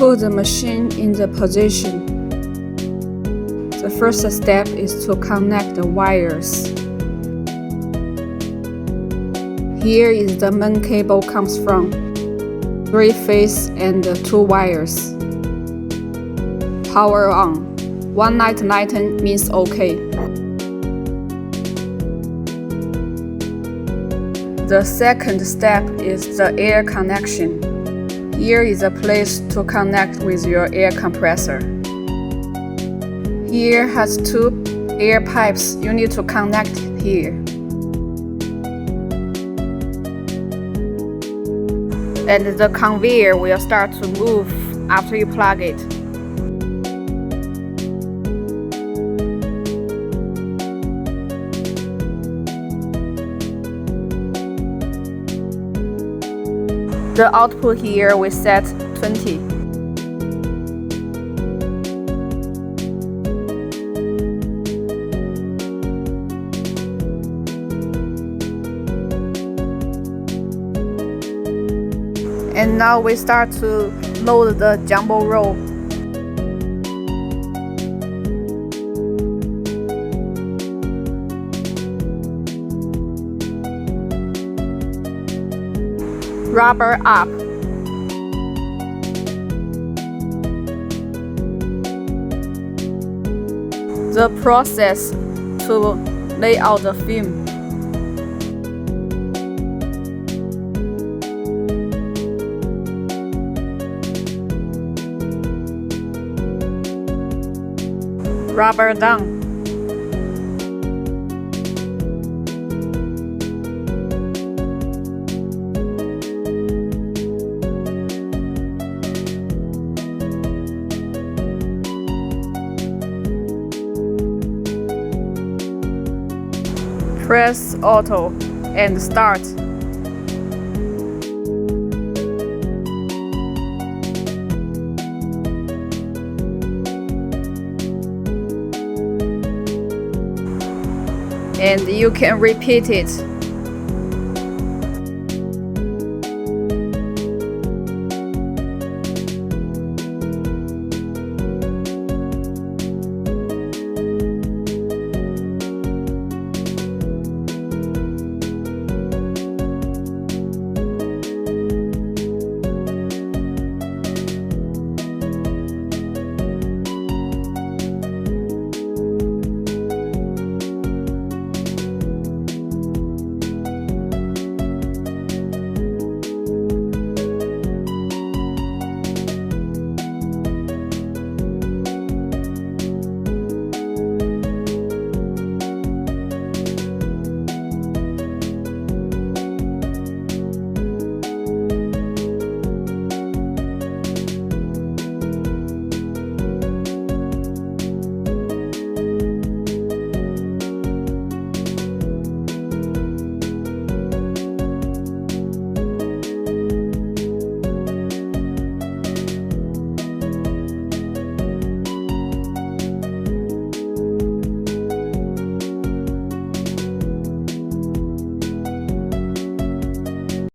Put the machine in the position. The first step is to connect the wires. Here is the main cable comes from. 3 phase and 2 wires. Power on. One light lighten means OK. The second step is the air connection. Here is a place to connect with your air compressor. Here has 2 air pipes you need to connect here. And the conveyor will start to move after you plug it. The output here we set 20. And now we start to load the jumbo roll. Rubber up. The process to lay out the film. Rubber down. Press auto and start. And you can repeat it